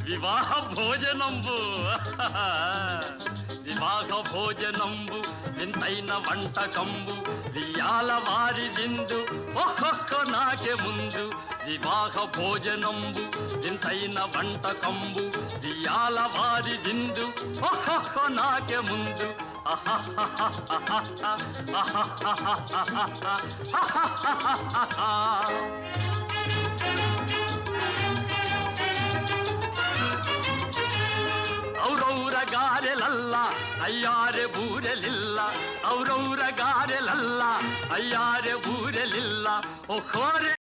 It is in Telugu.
వివాహ భోజనంబు వివాహ భోజనంబు వింతైన వంటకంబు వియాల వారి విందు ఒక్కొక్క నాకే ముందు వివాహ భోజనంబు వింతైన వంటకంబు వియాల వారి విందు ఒక్కొక్క నాకే ముందు ಔರೌರ ಗಾರೆಲಲ್ಲ ಅಯ್ಯಾರೆ ಬೂರೆಲಿಲ್ಲ ಔರೌರ ಗಾರೆಲಲ್ಲ ಅಯ್ಯಾರೆ ಬೂರೆಲಿಲ್ಲ ಓ ಖೋರೆ